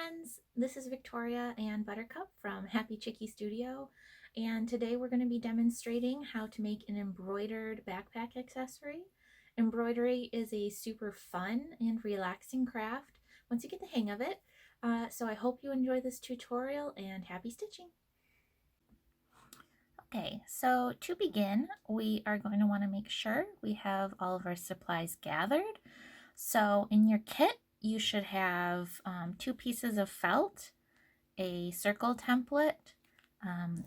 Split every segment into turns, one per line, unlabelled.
friends, this is Victoria and Buttercup from Happy Chickie Studio, and today we're going to be demonstrating how to make an embroidered backpack accessory. Embroidery is a super fun and relaxing craft once you get the hang of it, so I hope you enjoy this tutorial and happy stitching. Okay, so to begin, we are going to want to make sure we have all of our supplies gathered. So in your kit, you should have 2 pieces of felt, a circle template,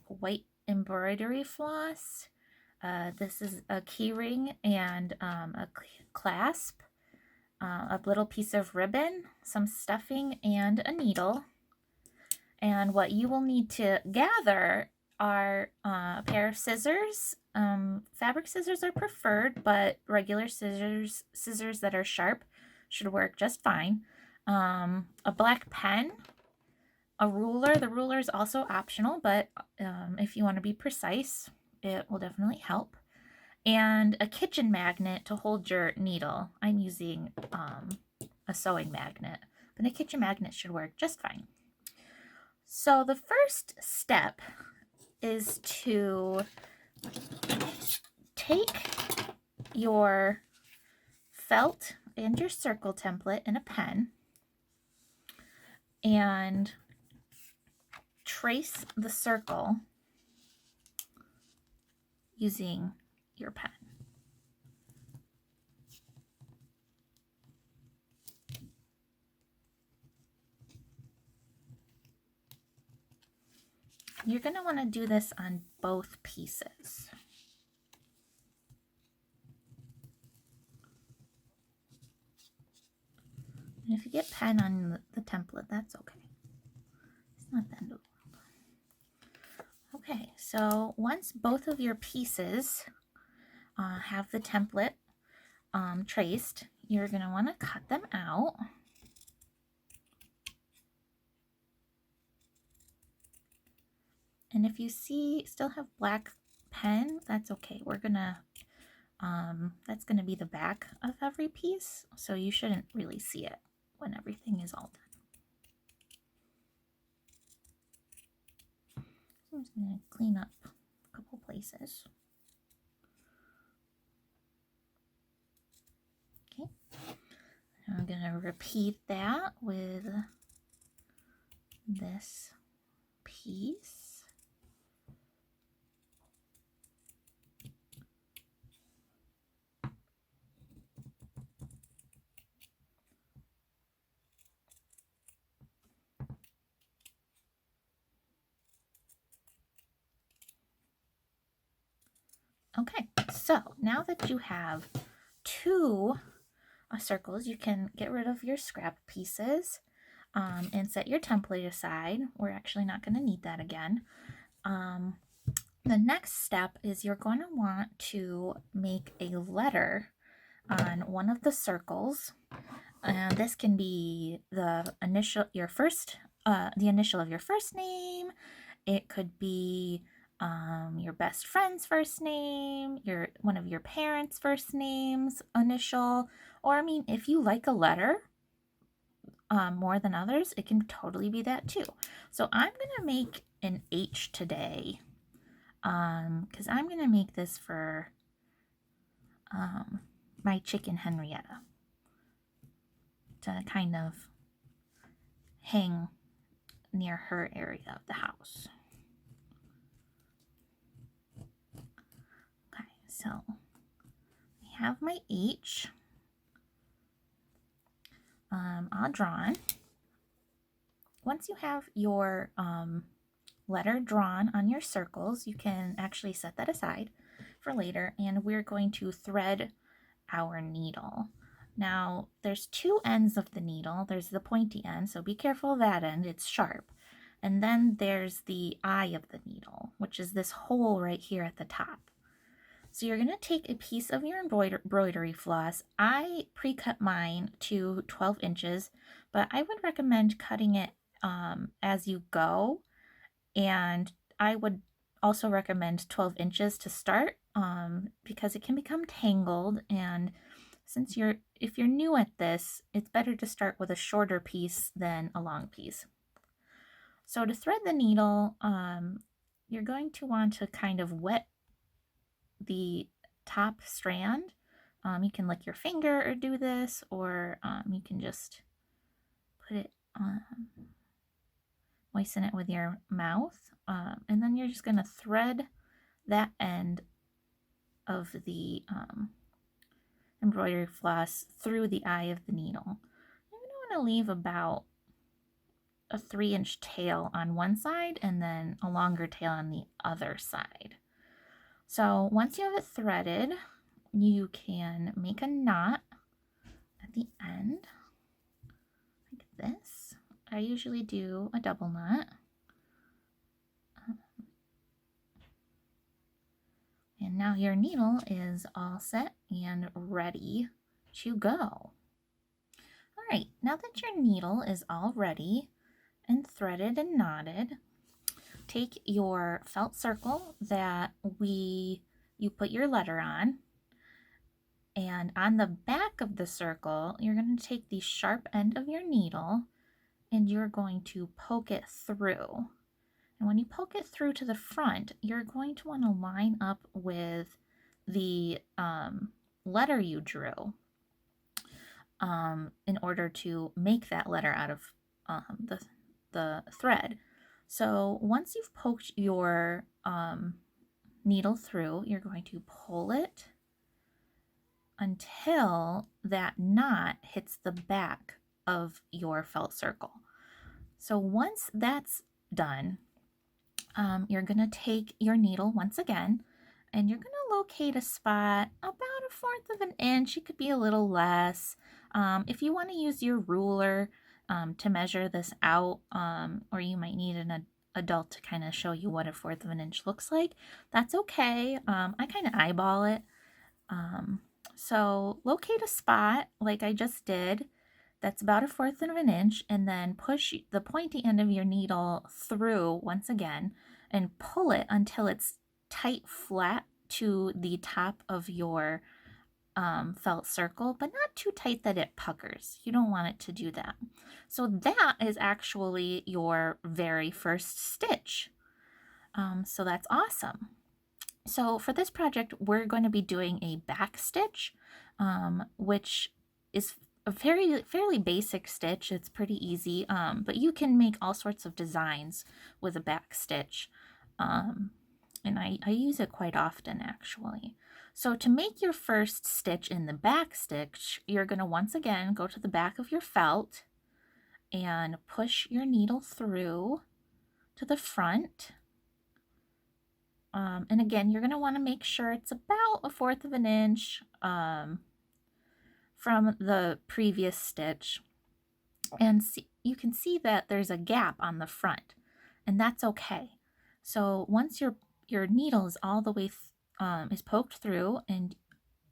white embroidery floss. This is a key ring and a clasp, a little piece of ribbon, some stuffing, and a needle. And what you will need to gather are a pair of scissors. Fabric scissors are preferred, but regular scissors that are sharp should work just fine. A black pen, a ruler. The ruler is also optional, but if you want to be precise, it will definitely help. And a kitchen magnet to hold your needle. I'm using a sewing magnet, but a kitchen magnet should work just fine. So the first step is to take your felt and your circle template and a pen and trace the circle using your pen. You're going to want to do this on both pieces. And if you get pen on the template, that's okay. It's not the end of the world. Okay, so once both of your pieces have the template traced, you're going to want to cut them out. And if you still have black pen, that's okay. We're gonna, that's gonna be the back of every piece, so you shouldn't really see it when everything is all done. So I'm just gonna clean up a couple places. Okay, I'm gonna repeat that with this piece. Okay, so now that you have 2 circles, you can get rid of your scrap pieces and set your template aside. We're actually not going to need that again. The next step is you're going to want to make a letter on one of the circles. And this can be the initial of your first name. It could be your best friend's first name, one of your parents' first names, initial, or I mean, if you like a letter more than others, it can totally be that too. So I'm gonna make an H today, because I'm gonna make this for my chicken Henrietta to kind of hang near her area of the house. Okay, so I have my H all drawn. Once you have your letter drawn on your circles, you can actually set that aside for later, and we're going to thread our needle. Now, there's 2 ends of the needle. There's the pointy end, so be careful of that end, it's sharp. And then there's the eye of the needle, which is this hole right here at the top. So you're going to take a piece of your embroidery floss. I pre-cut mine to 12 inches, but I would recommend cutting it as you go. And I would also recommend 12 inches to start because it can become tangled and if you're new at this, it's better to start with a shorter piece than a long piece. So to thread the needle, you're going to want to kind of wet the top strand. You can lick your finger or do this, or you can just put it moisten it with your mouth, and then you're just going to thread that end of the embroidery floss through the eye of the needle. You're going to want to leave about a 3-inch tail on one side and then a longer tail on the other side. So once you have it threaded, you can make a knot at the end like this. I usually do a double knot. And now your needle is all set and ready to go. All right, now that your needle is all ready and threaded and knotted, take your felt circle that you put your letter on, and on the back of the circle, you're going to take the sharp end of your needle and you're going to poke it through. And when you poke it through to the front, you're going to want to line up with the letter you drew in order to make that letter out of the thread. So once you've poked your needle through, you're going to pull it until that knot hits the back of your felt circle. So once that's done, you're going to take your needle once again, and you're going to locate a spot about 1/4 of an inch. It could be a little less. If you want to use your ruler to measure this out, or you might need an adult to kind of show you what 1/4 of an inch looks like, that's okay. I kind of eyeball it. So locate a spot like I just did that's about 1/4 of an inch, and then push the pointy end of your needle through once again and pull it until it's tight flat to the top of your felt circle, but not too tight that it puckers. You don't want it to do that. So that is actually your very first stitch. So that's awesome. So for this project, we're going to be doing a back stitch, which is a fairly basic stitch. It's pretty easy, but you can make all sorts of designs with a back stitch. And I use it quite often, actually. So to make your first stitch in the back stitch, you're going to once again go to the back of your felt and push your needle through to the front. And again, you're going to want to make sure it's about 1/4 of an inch from the previous stitch. And you can see that there's a gap on the front, and that's okay. So once your needle is all the way is poked through and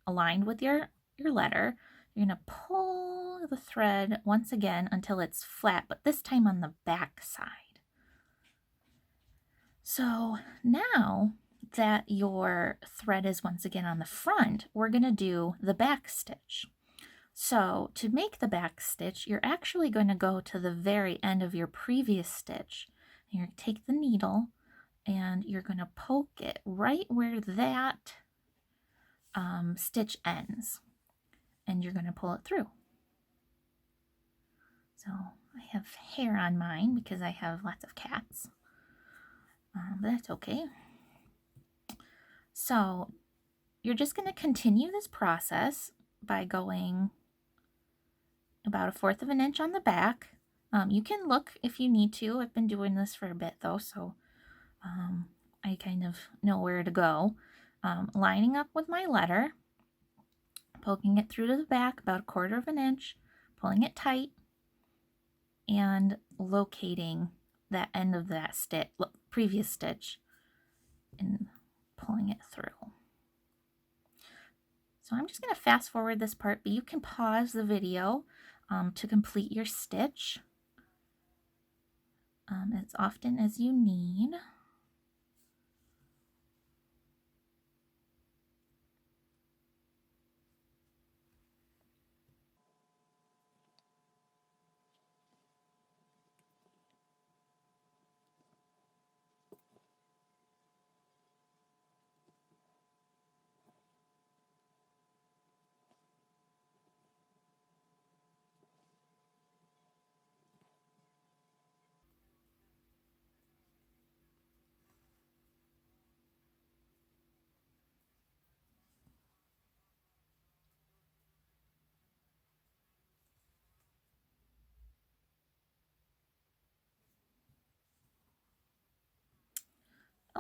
aligned with your letter, you're going to pull the thread once again until it's flat, but this time on the back side. So now that your thread is once again on the front, we're going to do the back stitch. So to make the back stitch, you're actually going to go to the very end of your previous stitch. You're going to take the needle and you're going to poke it right where that stitch ends, and you're going to pull it through. So I have hair on mine because I have lots of cats. But that's okay. So you're just going to continue this process by going about 1/4 of an inch on the back. You can look if you need to. I've been doing this for a bit though, so I kind of know where to go. Lining up with my letter, poking it through to the back about 1/4 of an inch, pulling it tight, and locating that end of that previous stitch and pulling it through. So I'm just going to fast forward this part, but you can pause the video to complete your stitch as often as you need.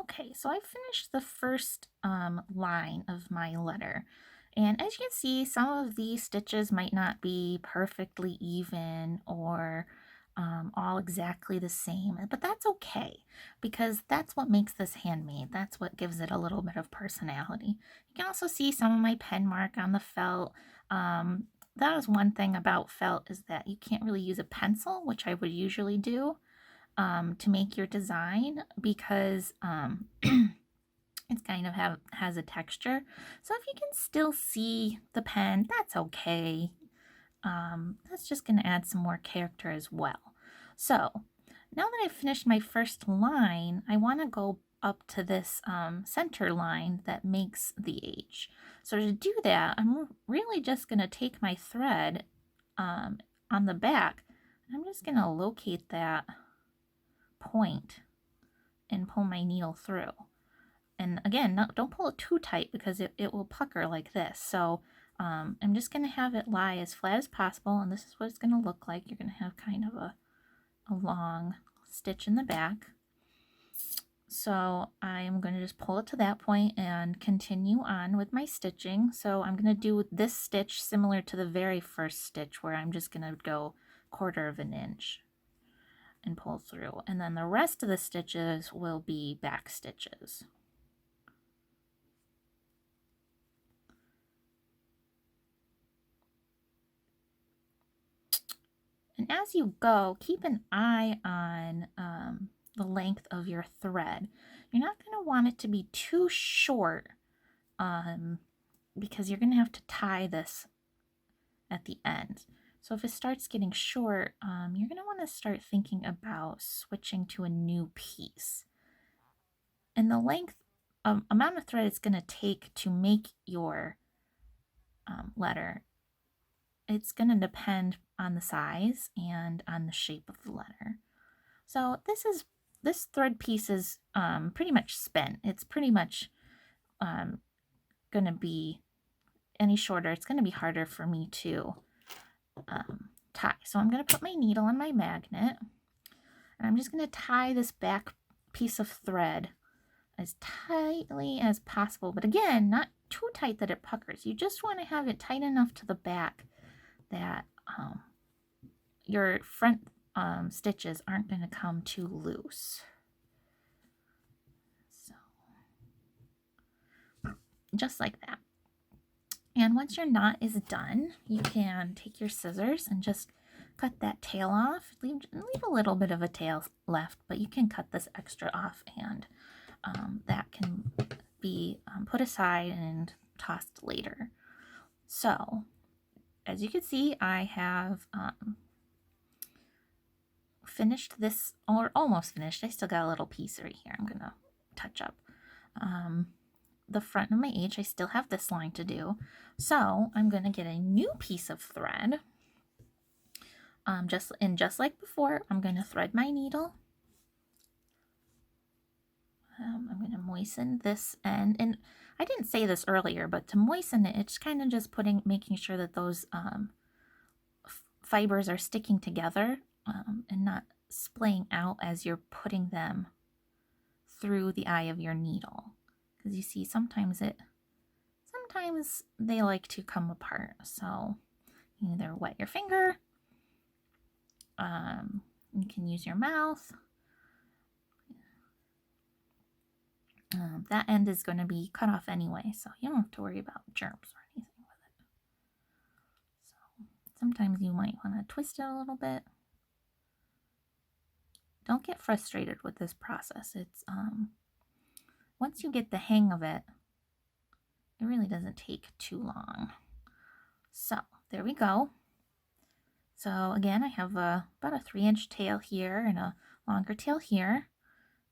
Okay, so I finished the first line of my letter. And as you can see, some of these stitches might not be perfectly even or all exactly the same, but that's okay because that's what makes this handmade. That's what gives it a little bit of personality. You can also see some of my pen mark on the felt. That is one thing about felt is that you can't really use a pencil, which I would usually do to make your design because it's kind of has a texture. So if you can still see the pen, that's okay. That's just going to add some more character as well. So now that I've finished my first line, I want to go up to this center line that makes the H. So to do that, I'm really just going to take my thread on the back, and I'm just going to locate that point and pull my needle through. And again, don't pull it too tight because it will pucker like this. So I'm just going to have it lie as flat as possible, and this is what it's going to look like. You're going to have kind of a long stitch in the back. So I'm going to just pull it to that point and continue on with my stitching. So I'm going to do this stitch similar to the very first stitch where I'm just going to go 1/4 of an inch and pull through. And then the rest of the stitches will be back stitches. And as you go, keep an eye on the length of your thread. You're not going to want it to be too short because you're going to have to tie this at the end. So if it starts getting short, you're going to want to start thinking about switching to a new piece. And the length, amount of thread it's going to take to make your letter, it's going to depend on the size and on the shape of the letter. So this thread piece is pretty much spent. It's pretty much going to be any shorter. It's going to be harder for me to tie. So I'm going to put my needle on my magnet, and I'm just going to tie this back piece of thread as tightly as possible. But again, not too tight that it puckers. You just want to have it tight enough to the back that your front stitches aren't going to come too loose. So just like that. And once your knot is done, you can take your scissors and just cut that tail off. Leave a little bit of a tail left, but you can cut this extra off, and that can be put aside and tossed later. So as you can see, I have finished this, or almost finished. I still got a little piece right here I'm gonna touch up. The front of my H, I still have this line to do, so I'm gonna get a new piece of thread. Just like before, I'm gonna thread my needle. I'm gonna moisten this end, and I didn't say this earlier, but to moisten it, it's kind of just making sure that those fibers are sticking together and not splaying out as you're putting them through the eye of your needle. Because you see, sometimes they like to come apart. So you either wet your finger, you can use your mouth. That end is going to be cut off anyway, so you don't have to worry about germs or anything with it. So sometimes you might want to twist it a little bit. Don't get frustrated with this process. It's once you get the hang of it, it really doesn't take too long. So there we go. So again, I have about a 3-inch tail here and a longer tail here.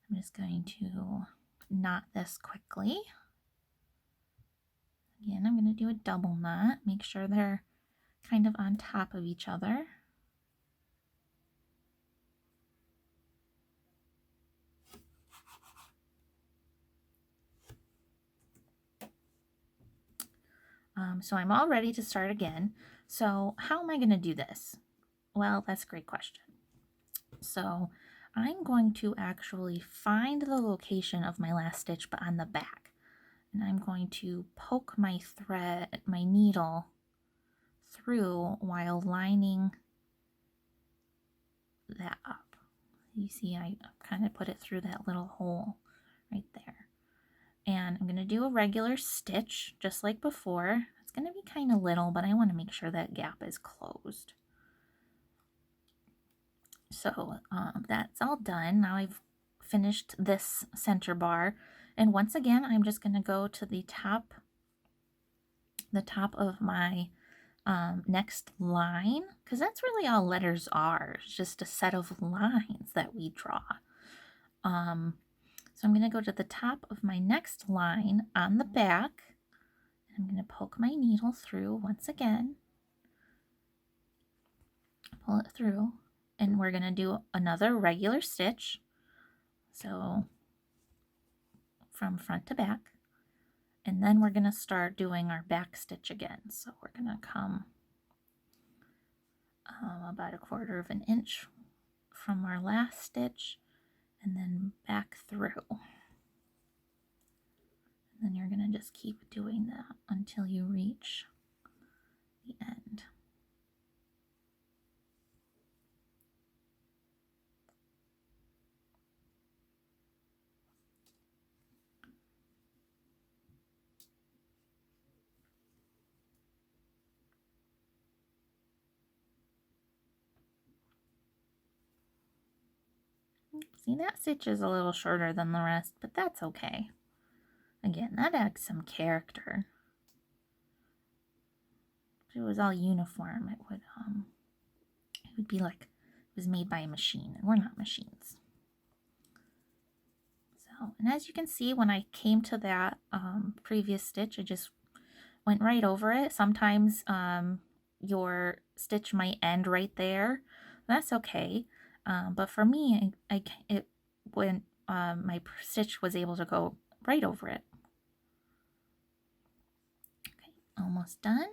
I'm just going to knot this quickly. Again, I'm going to do a double knot. Make sure they're kind of on top of each other. So I'm all ready to start again. So how am I going to do this? Well, that's a great question. So I'm going to actually find the location of my last stitch, but on the back. And I'm going to poke my thread, my needle through while lining that up. You see, I kind of put it through that little hole right there. And I'm going to do a regular stitch just like before. It's going to be kind of little, but I want to make sure that gap is closed. So that's all done. Now I've finished this center bar, and once again I'm just going to go to the top of my next line, because that's really all letters are. It's just a set of lines that we draw. So I'm going to go to the top of my next line on the back, and I'm going to poke my needle through once again, pull it through, and we're going to do another regular stitch. So from front to back, and then we're going to start doing our back stitch again. So we're going to come about 1/4 of an inch from our last stitch and then back through. And then you're going to just keep doing that until you reach the end. See, that stitch is a little shorter than the rest, but that's okay. Again, that adds some character. If it was all uniform, it would be like it was made by a machine, and we're not machines. So, and as you can see, when I came to that previous stitch, I just went right over it. Sometimes your stitch might end right there. That's okay. But for me, it went. My stitch was able to go right over it. Okay, almost done.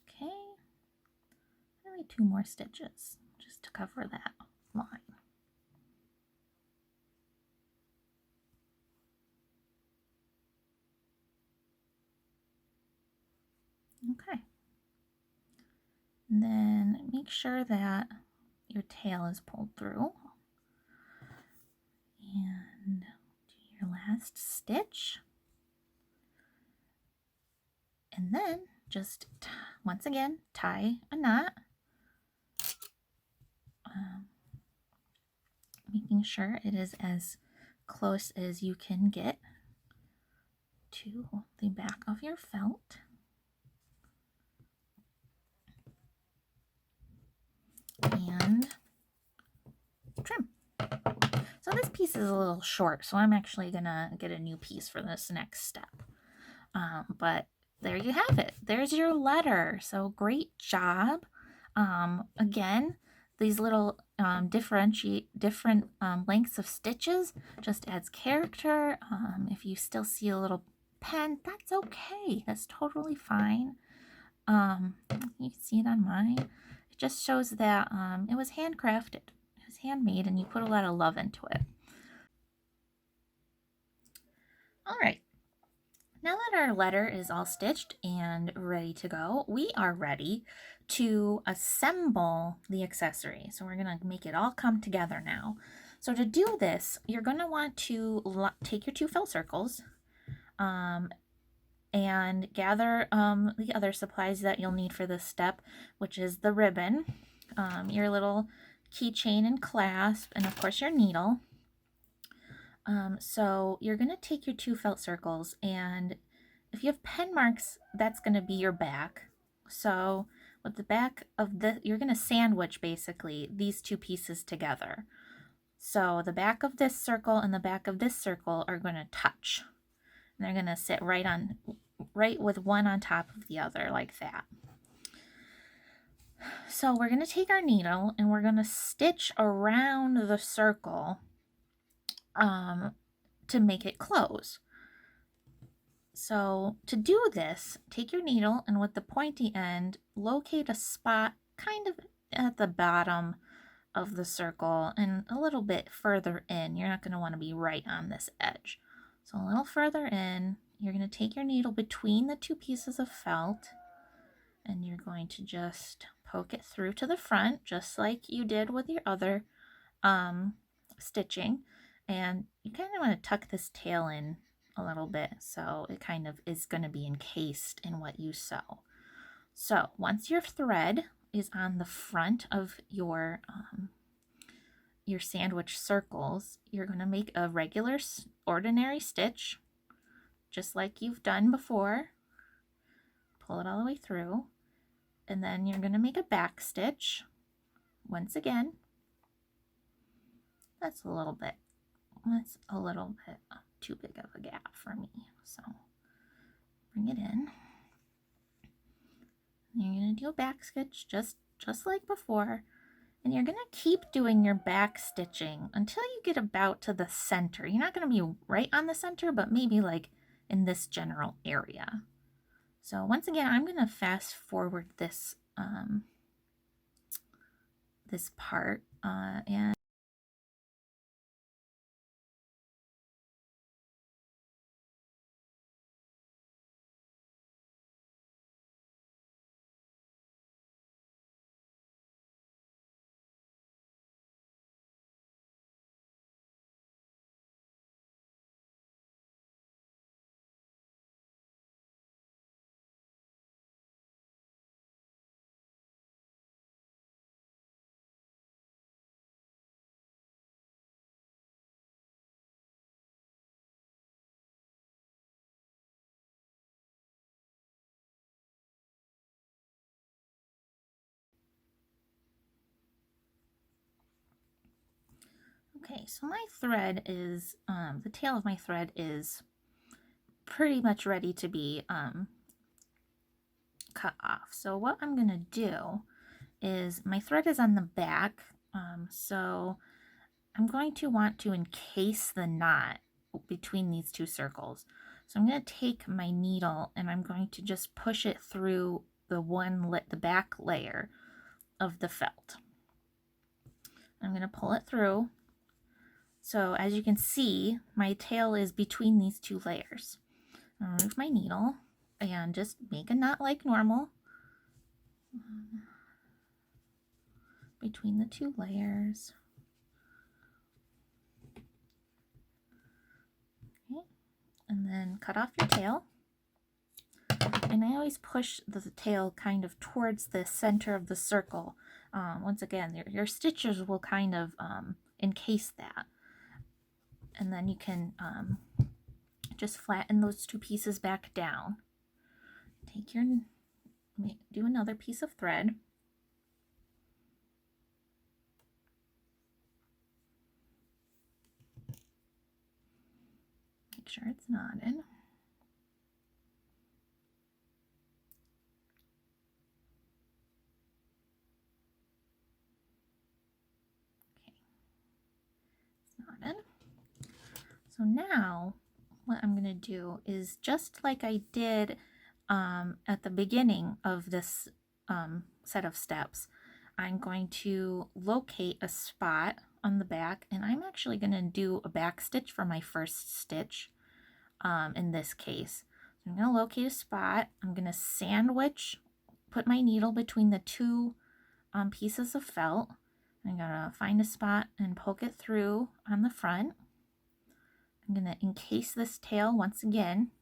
Okay, maybe 2 more stitches just to cover that line. Okay. And then make sure that your tail is pulled through. And do your last stitch. And then just once again tie a knot, making sure it is as close as you can get to the back of your felt. And trim. So this piece is a little short, so I'm actually gonna get a new piece for this next step. But there you have it. There's your letter. So great job. Again, these little different lengths of stitches just adds character. If you still see a little pen, that's okay. That's totally fine. You can see it on mine. It just shows that it was handcrafted. It was handmade, and you put a lot of love into it. All right. Now that our letter is all stitched and ready to go, we are ready to assemble the accessory. So we're going to make it all come together now. So to do this, you're going to want to take your 2 felt circles and gather the other supplies that you'll need for this step, which is the ribbon, your little keychain and clasp, and of course your needle. So you're going to take your 2 felt circles, and if you have pen marks, that's going to be your back. So with the back of you're going to sandwich basically these 2 pieces together. So the back of this circle and the back of this circle are going to touch. And they're going to sit right with one on top of the other like that. So we're going to take our needle and we're going to stitch around the circle to make it close. So to do this, take your needle and with the pointy end, locate a spot kind of at the bottom of the circle and a little bit further in. You're not going to want to be right on this edge. So a little further in, you're going to take your needle between the two pieces of felt and you're going to just poke it through to the front, just like you did with your other stitching. And you kind of want to tuck this tail in a little bit so it kind of is going to be encased in what you sew. So once your thread is on the front of your sandwich circles, you're going to make a regular ordinary stitch just like you've done before. Pull it all the way through, and then you're going to make a back stitch once again. That's a little bit too big of a gap for me, so bring it in. You're going to do a back stitch just like before, and you're going to keep doing your back stitching until you get about to the center. You're not going to be right on the center, but maybe like in this general area. So once again, I'm going to fast forward this this part and okay, so my thread is, the tail of my thread is pretty much ready to be cut off. So what I'm going to do is, my thread is on the back, so I'm going to want to encase the knot between these two circles. So I'm going to take my needle and I'm going to just push it through the back layer of the felt. I'm going to pull it through. So as you can see, my tail is between these two layers. I'll remove my needle and just make a knot like normal between the two layers. Okay. And then cut off your tail. And I always push the tail kind of towards the center of the circle. Once again, your stitches will kind of encase that. And then you can just flatten those two pieces back down. Do another piece of thread. Make sure it's knotted. Okay, it's knotted. So now what I'm going to do is, just like I did at the beginning of this set of steps, I'm going to locate a spot on the back, and I'm actually going to do a back stitch for my first stitch in this case. So I'm going to locate a spot. I'm going to put my needle between the two pieces of felt. I'm going to find a spot and poke it through on the front. I'm going to encase this tail once again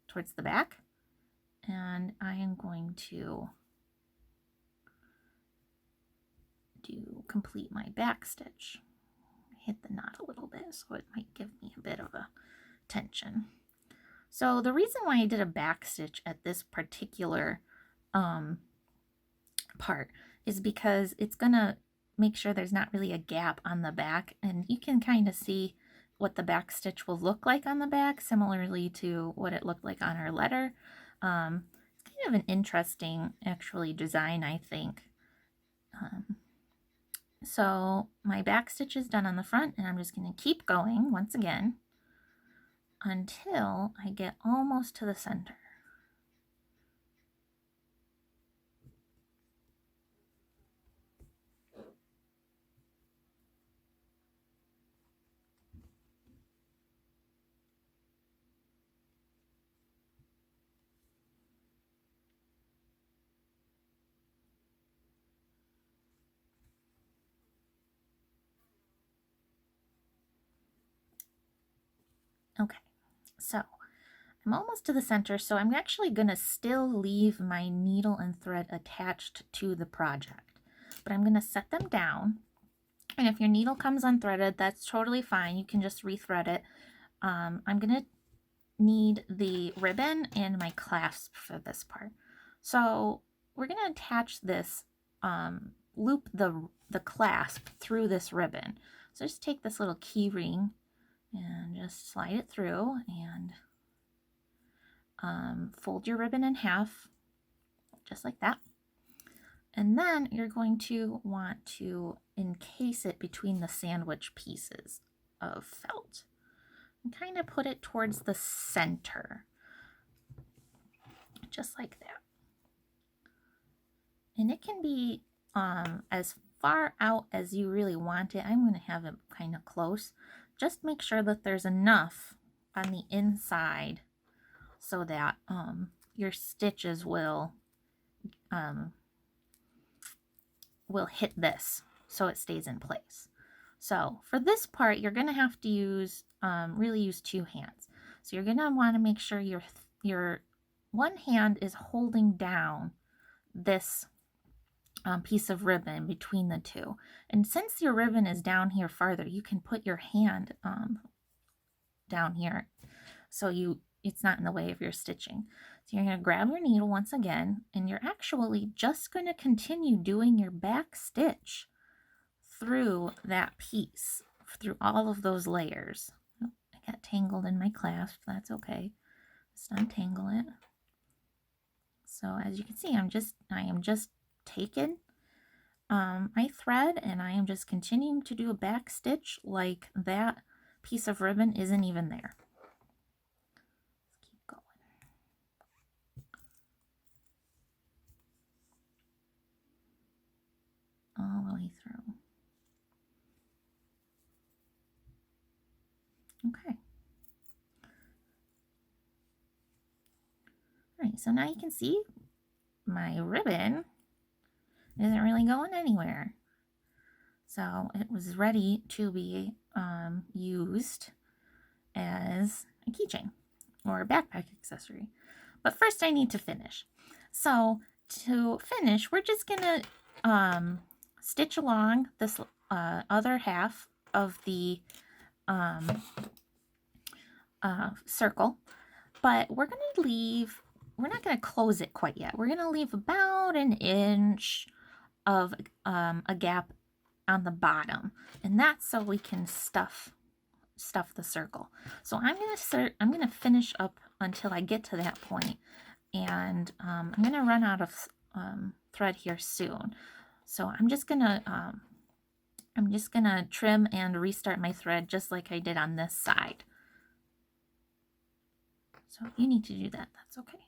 towards the back, and I am going to complete my back stitch. Hit the knot a little bit so it might give me a bit of a tension. So the reason why I did a back stitch at this particular part is because it's gonna make sure there's not really a gap on the back, and you can kind of see what the back stitch will look like on the back, similarly to what it looked like on our letter. It's kind of an interesting, actually, design, I think. So my back stitch is done on the front, and I'm just going to keep going once again until I get almost to the center. Okay, so I'm almost to the center, so I'm actually going to still leave my needle and thread attached to the project, but I'm going to set them down. And if your needle comes unthreaded, that's totally fine. You can just rethread it. I'm going to need the ribbon and my clasp for this part. So we're going to attach this, loop the clasp through this ribbon. So just take this little key ring and just slide it through and fold your ribbon in half, just like that. And then you're going to want to encase it between the sandwich pieces of felt and kind of put it towards the center, just like that. And it can be as far out as you really want it. I'm going to have it kind of close. Just make sure that there's enough on the inside so that your stitches will hit this so it stays in place. So for this part, you're going to have to use really use two hands. So you're going to want to make sure your one hand is holding down this piece of ribbon between the two. And since your ribbon is down here farther, you can put your hand down here so it's not in the way of your stitching. So you're going to grab your needle once again, and you're actually just going to continue doing your back stitch through that piece, through all of those layers. Oh, I got tangled in my clasp. That's okay. Just untangle it. So as you can see, I am just taking my thread, and I am just continuing to do a back stitch like that piece of ribbon isn't even there. Let's keep going. All the way through. Okay. All right, so now you can see my ribbon isn't really going anywhere. So it was ready to be used as a keychain or a backpack accessory. But first I need to finish. So to finish, we're just gonna stitch along this other half of the circle, but we're not gonna close it quite yet. We're gonna leave about an inch of a gap on the bottom, and that's so we can stuff the circle. So I'm gonna finish up until I get to that point, and I'm gonna run out of thread here soon. So I'm just gonna trim and restart my thread just like I did on this side. So if you need to do that, that's okay.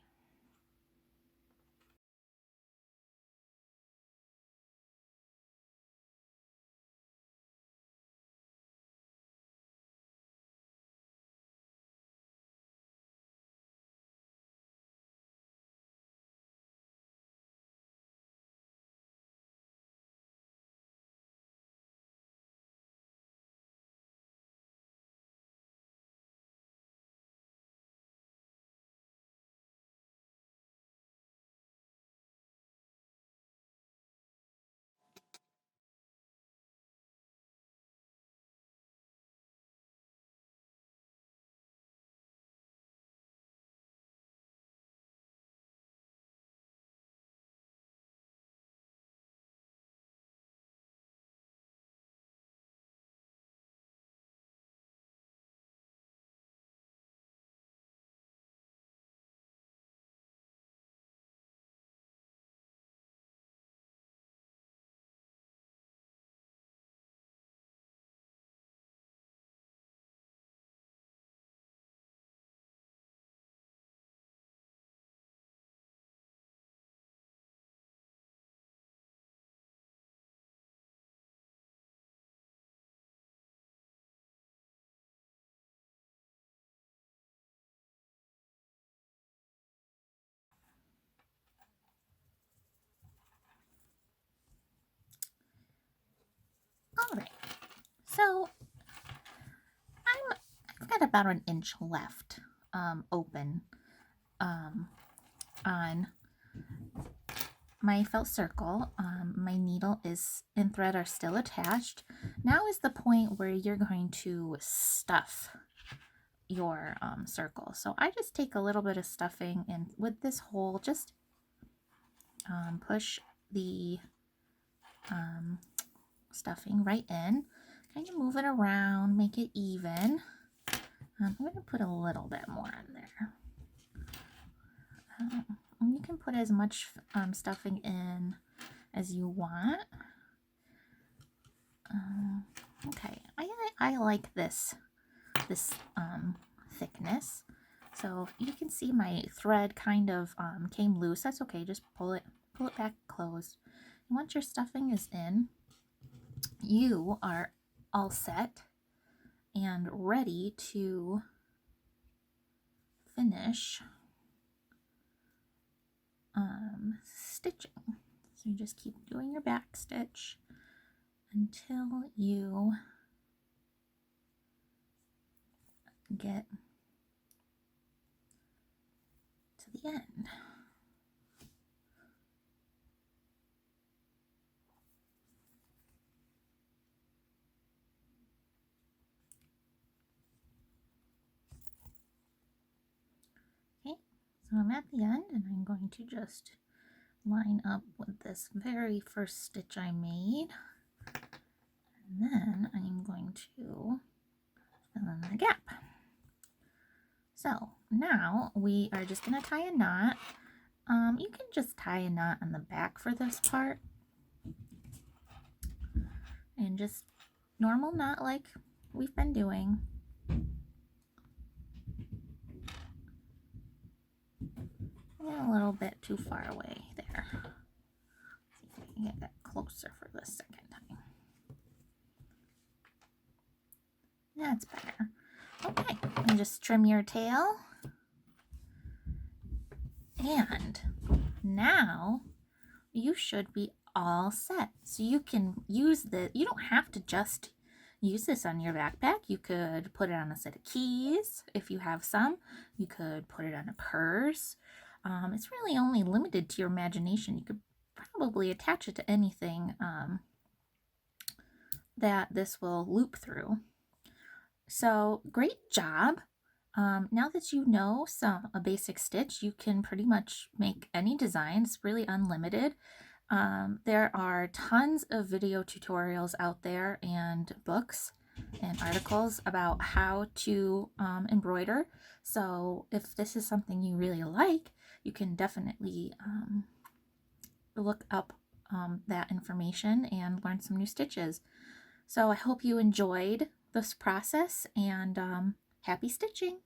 So I've got about an inch left open on my felt circle. My needle and thread are still attached. Now is the point where you're going to stuff your circle. So I just take a little bit of stuffing, and with this hole, just push the stuffing right in, kind of move it around, make it even. I'm going to put a little bit more in there. You can put as much stuffing in as you want. Okay, I like this thickness. So you can see my thread kind of came loose. That's okay. Just pull it back closed. And once your stuffing is in, you are all set and ready to finish stitching. So you just keep doing your back stitch until you get to the end. Okay, so I'm at the end, and I'm going to just line up with this very first stitch I made, and then I'm going to fill in the gap. So now we are just going to tie a knot. You can just tie a knot on the back for this part, and just normal knot like we've been doing. And a little bit too far away there. See if I can get that closer for the second time. That's better. Okay, and just trim your tail. And now you should be all set. So you can use you don't have to just use this on your backpack. You could put it on a set of keys if you have some. You could put it on a purse. It's really only limited to your imagination. You could probably attach it to anything that this will loop through. So great job. Now that you know a basic stitch, you can pretty much make any design. It's really unlimited. There are tons of video tutorials out there and books and articles about how to embroider. So if this is something you really like, you can definitely look up that information and learn some new stitches. So I hope you enjoyed this process, and happy stitching!